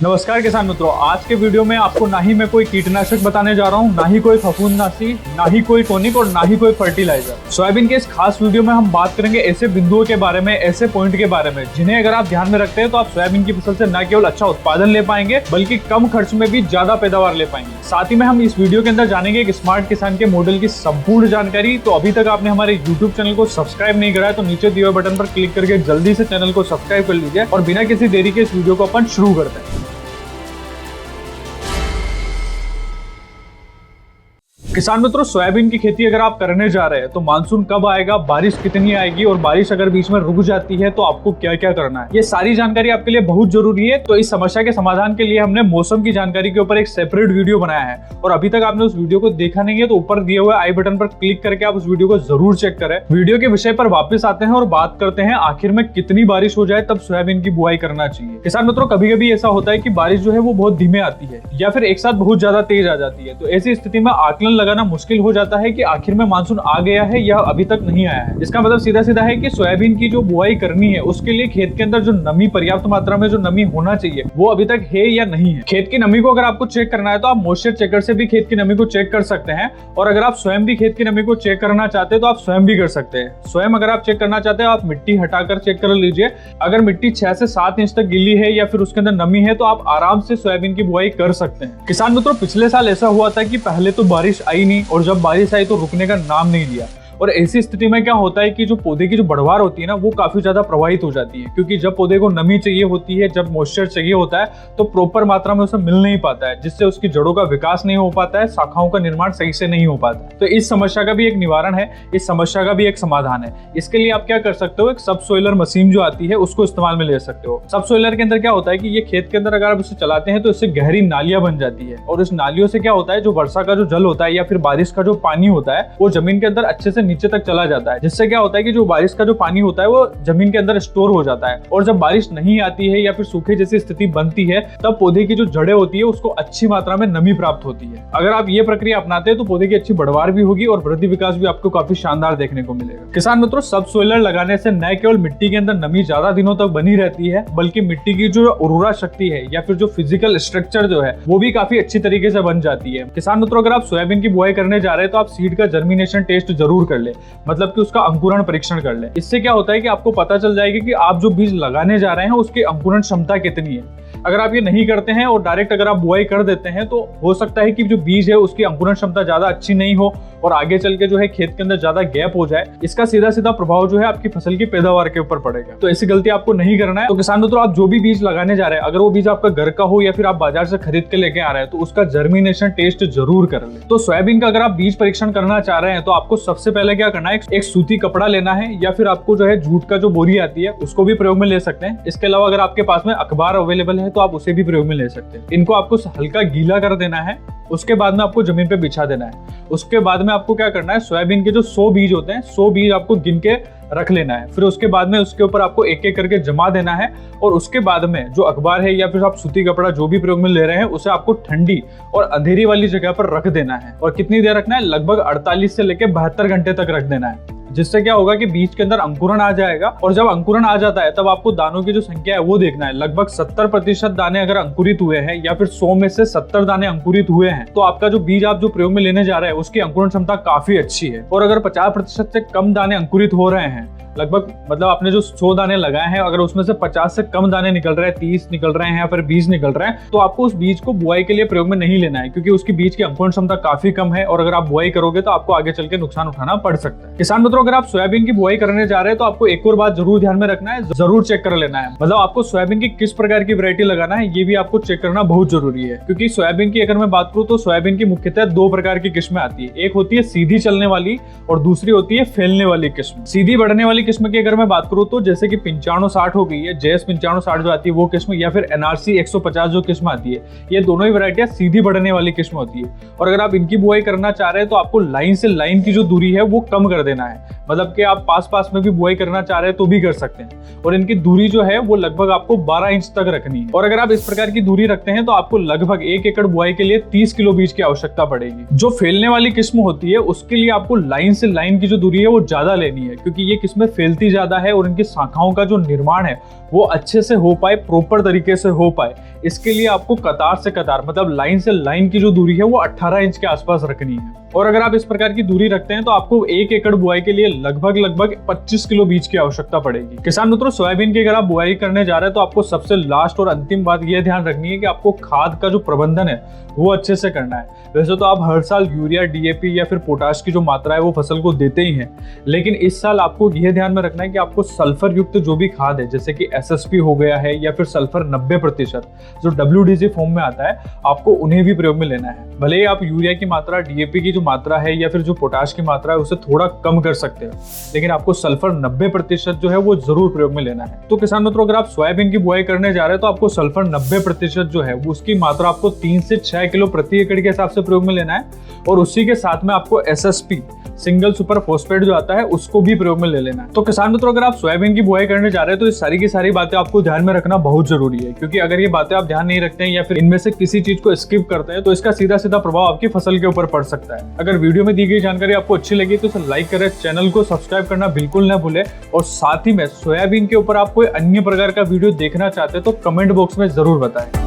नमस्कार किसान मित्रों, आज के वीडियो में आपको ना ही मैं कोई कीटनाशक बताने जा रहा हूँ, ना ही कोई फफूंदनाशी, ना ही कोई टॉनिक और ना ही कोई फर्टिलाइजर। सोयाबीन के इस खास वीडियो में हम बात करेंगे ऐसे बिंदुओं के बारे में, ऐसे पॉइंट के बारे में जिन्हें अगर आप ध्यान में रखते हैं तो आप सोयाबीन की फसल से न केवल अच्छा उत्पादन ले पाएंगे बल्कि कम खर्च में भी ज्यादा पैदावार ले पाएंगे। साथ ही में हम इस वीडियो के अंदर जानेंगे एक स्मार्ट किसान के मॉडल की संपूर्ण जानकारी। तो अभी तक आपने हमारे यूट्यूब चैनल को सब्सक्राइब नहीं करा है तो नीचे दिए हुए बटन पर क्लिक करके जल्दी से चैनल को सब्सक्राइब कर लीजिए और बिना किसी देरी के इस वीडियो को अपन शुरू करते हैं। किसान मित्रों, सोयाबीन की खेती अगर आप करने जा रहे हैं तो मानसून कब आएगा, बारिश कितनी आएगी और बारिश अगर बीच में रुक जाती है तो आपको क्या क्या करना है, ये सारी जानकारी आपके लिए बहुत जरूरी है। तो इस समस्या के समाधान के लिए हमने मौसम की जानकारी के ऊपर एक सेपरेट वीडियो बनाया है और अभी तक आपने उस वीडियो को देखा नहीं है तो ऊपर दिए हुए आई बटन पर क्लिक करके आप उस वीडियो को जरूर चेक करें। वीडियो के विषय पर वापस आते हैं और बात करते हैं आखिर में कितनी बारिश हो जाए तब सोयाबीन की बुआई करना चाहिए। किसान मित्रों, कभी कभी ऐसा होता है कि बारिश जो है वो बहुत धीमे आती है या फिर एक साथ बहुत ज्यादा तेज आ जाती है। तो ऐसी स्थिति में आकलन लगाना मुश्किल हो जाता है कि आखिर में मानसून आ गया है या अभी तक नहीं आया है। इसका मतलब सीधा सीधा है कि सोयाबीन की जो बुआई करनी है उसके लिए खेत के अंदर जो नमी, पर्याप्त मात्रा में जो नमी होना चाहिए वो अभी तक है या नहीं है। खेत की नमी को अगर आपको चेक करना है तो आप मॉइस्चर चेकर से भी खेत की नमी को चेक कर सकते हैं और अगर आप स्वयं भी खेत की नमी को चेक करना चाहते हैं तो आप स्वयं भी कर सकते हैं। स्वयं अगर आप चेक करना चाहते हैं आप मिट्टी हटाकर चेक कर लीजिए। अगर मिट्टी 6 से 7 इंच तक गीली है या फिर उसके अंदर नमी है तो आप आराम से सोयाबीन की बुआई कर सकते हैं। किसान मित्रों, पिछले साल ऐसा हुआ था कि पहले तो बारिश आई नहीं और जब बारिश आई तो रुकने का नाम नहीं लिया और ऐसी स्थिति में क्या होता है कि जो पौधे की जो बढ़वार होती है ना वो काफी ज्यादा प्रभावित हो जाती है, क्योंकि जब पौधे को नमी चाहिए होती है, जब मॉइस्चर चाहिए होता है तो प्रॉपर मात्रा में उसे मिल नहीं पाता है, जिससे उसकी जड़ों का विकास नहीं हो पाता है, शाखाओं का निर्माण सही से नहीं हो पाता। तो इस समस्या का भी एक निवारण है, इस समस्या का भी एक समाधान है। इसके लिए आप क्या कर सकते हो, एक सब सोइलर मशीन जो आती है उसको इस्तेमाल में ले सकते हो। सब सोइलर के अंदर क्या होता है कि ये खेत के अंदर अगर आप इसे चलाते हैं तो इससे गहरी नालियां बन जाती है और इस नालियों से क्या होता है, जो वर्षा का जो जल होता है या फिर बारिश का जो पानी होता है वो जमीन के अंदर अच्छे से नीचे तक चला जाता है, जिससे क्या होता है कि जो बारिश का जो पानी होता है वो जमीन के अंदर स्टोर हो जाता है और जब बारिश नहीं आती है या फिर सूखे जैसी स्थिति बनती है तब पौधे की जो जड़ें होती है उसको अच्छी मात्रा में नमी प्राप्त होती है। अगर आप ये प्रक्रिया अपनाते हैं तो पौधे की अच्छी बढ़वार भी होगी और वृद्धि विकास भी आपको काफी शानदार देखने को मिलेगा। किसान मित्रों, सब सोइलर लगाने से न केवल मिट्टी के अंदर नमी ज्यादा दिनों तक बनी रहती है बल्कि मिट्टी की जो उर्वरा शक्ति है या फिर जो फिजिकल स्ट्रक्चर जो है वो भी काफी अच्छी तरीके से बन जाती है। किसान मित्रों, अगर आप सोयाबीन की बुआई करने जा रहे हैं तो आप सीड का जर्मिनेशन टेस्ट जरूर कर ले, मतलब कि उसका अंकुरण परीक्षण कर ले। इससे क्या होता है कि आपको पता चल जाएगा कि आप जो बीज लगाने जा रहे हैं उसकी अंकुरण क्षमता कितनी है। अगर आप ये नहीं करते हैं और डायरेक्ट अगर आप बुआई कर देते हैं तो हो सकता है कि जो बीज है उसकी अंकुरण क्षमता ज्यादा अच्छी नहीं हो और आगे चल के जो है खेत के अंदर ज्यादा गैप हो जाए। इसका सीधा सीधा प्रभाव जो है आपकी फसल की पैदावार के ऊपर पड़ेगा। तो ऐसी गलती आपको नहीं करना है। तो किसान मित्रों, आप जो भी बीज लगाने जा रहे हैं, अगर वो बीज आपका घर का हो या फिर आप बाजार से खरीद के लेके आ रहे हैं तो उसका जर्मिनेशन टेस्ट जरूर कर ले। तो सोयाबीन का अगर आप बीज परीक्षण करना चाह रहे हैं तो आपको सबसे पहले क्या करना है, एक सूती कपड़ा लेना है या फिर आपको जो है जूट का जो बोरी आती है उसको भी प्रयोग में ले सकते हैं। इसके अलावा अगर आपके पास में अखबार अवेलेबल है तो आप उसे भी प्रयोग में ले सकते हैं। इनको आपको हल्का गीला कर देना है, उसके बाद में आपको जमीन पे बिछा देना है। उसके बाद में आपको क्या करना है, सोयाबीन के जो 100 बीज होते हैं 100 बीज आपको गिन के रख लेना है। फिर उसके बाद में उसके ऊपर आपको एक एक करके जमा देना है और उसके बाद में जो अखबार है या फिर आप सूती कपड़ा जो भी प्रयोग में ले रहे हैं उसे आपको ठंडी और अंधेरी वाली जगह पर रख देना है। और कितनी देर रखना है, लगभग 48 से लेकर 72 घंटे तक रख देना है, जिससे क्या होगा कि बीज के अंदर अंकुरण आ जाएगा। और जब अंकुरण आ जाता है तब आपको दानों की जो संख्या है वो देखना है। लगभग 70% दाने अगर अंकुरित हुए हैं या फिर 100 में से 70 दाने अंकुरित हुए हैं तो आपका जो बीज आप जो प्रयोग में लेने जा रहे हैं उसकी अंकुरण क्षमता काफी अच्छी है। और अगर 50% से कम दाने अंकुरित हो रहे हैं, लगभग मतलब आपने जो 100 दाने लगाए हैं अगर उसमें से 50 से कम दाने निकल रहे हैं, 30 निकल रहे हैं या फिर 20 निकल रहे हैं तो आपको उस बीज को बुआई के लिए प्रयोग में नहीं लेना है, क्योंकि उसकी बीज की अंकुरण क्षमता काफी कम है और अगर आप बुआई करोगे तो आपको आगे चल के नुकसान उठाना पड़ सकता है। किसान मित्रों, अगर आप सोयाबीन की बुआई करने जा रहे हैं तो आपको एक और बात जरूर ध्यान में रखना है, जरूर चेक कर लेना है, मतलब आपको सोयाबीन की किस प्रकार की वैरायटी लगाना है ये भी आपको चेक करना बहुत जरूरी है। क्योंकि सोयाबीन की अगर मैं बात करूं तो सोयाबीन की मुख्यतः 2 प्रकार की किस्में आती है। एक होती है सीधी चलने वाली और दूसरी होती है फैलने वाली किस्म। सीधी बढ़ने वाली किस्म की अगर मैं बात करूं तो जैसे कि 9560 हो गई है, JS 9560 जो आती है वो किस्म, या फिर NRC 150 जो किस्म आती है, ये दोनों ही वैरायटियां सीधी बढ़ने वाली किस्म होती है। और अगर आप इनकी बुआई करना चाह रहे हैं तो आपको लाइन से लाइन की जो दूरी है वो कम कर देना है। मतलब कि आप पास पास में भी बुआई करना चाह रहे हैं तो भी कर सकते हैं। और इनकी दूरी जो है वो लगभग आपको 12 इंच तक रखनी है। और अगर आप इस प्रकार की दूरी रखते हैं तो आपको लगभग 1 एकड़ बुआई के लिए 30 किलो बीज की आवश्यकता पड़ेगी। जो फैलने वाली किस्म होती है उसके लिए आपको लाइन से लाइन की जो दूरी है वो ज्यादा लेनी है, क्योंकि ये किस्में फैलती ज्यादा है और इनकी शाखाओं का जो निर्माण है वो अच्छे से हो पाए, प्रॉपर तरीके से हो पाए, इसके लिए आपको कतार से कतार मतलब लाइन से लाइन की जो दूरी है वो 18 इंच के आसपास रखनी है। और अगर आप इस प्रकार की दूरी रखते हैं तो आपको 1 एकड़ बुआई के लिए लगभग 25 किलो बीज की आवश्यकता पड़ेगी। किसान मित्रों, सोयाबीन की अगर आप बुआई करने जा रहे हैं तो आपको सबसे लास्ट और अंतिम बात यह ध्यान रखनी है कि आपको खाद का जो प्रबंधन है वो अच्छे से करना है। वैसे तो आप हर साल यूरिया, डीएपी या फिर पोटाश की जो मात्रा है वो फसल को देते ही हैं, लेकिन इस साल आपको यह ध्यान में रखना है कि आपको सल्फर युक्त जो भी खाद है, जैसे कि एसएसपी हो गया है या फिर सल्फर 90% जो WDC फॉर्म में आता है, आपको उन्हें भी प्रयोग में लेना है। भले ही आप यूरिया की मात्रा, डीएपी की जो मात्रा है या फिर जो पोटाश की मात्रा है उसे थोड़ा कम कर सकते हो, लेकिन आपको सल्फर 90% जो है वो जरूर प्रयोग में लेना है। तो किसान मित्रों, अगर आप सोयाबीन की बुआई करने जा रहे हैं तो आपको सल्फर 90% जो है वो उसकी मात्रा आपको 3 से 6 किलो प्रति एकड़ के हिसाब से प्रयोग में लेना है। और उसी के साथ में आपको एसएसपी सिंगल सुपर फॉस्फेट जो आता है उसको भी प्रयोग में ले लेना है। तो किसान मित्रों, अगर आप सोयाबीन की बुआई करने जा रहे हैं तो इस सारी की सारी बातें आपको ध्यान में रखना बहुत जरूरी है, क्योंकि अगर ये बातें आप ध्यान नहीं रखते हैं या फिर इनमें से किसी चीज को स्किप करते हैं तो इसका सीधा सीधा प्रभाव आपकी फसल के ऊपर पड़ सकता है। अगर वीडियो में दी गई जानकारी आपको अच्छी लगी तो इसे लाइक करें, चैनल को सब्सक्राइब करना बिल्कुल ना भूलें, और साथ ही में सोयाबीन के ऊपर आप कोई अन्य प्रकार का वीडियो देखना चाहते हैं तो कमेंट बॉक्स में जरूर बताएं।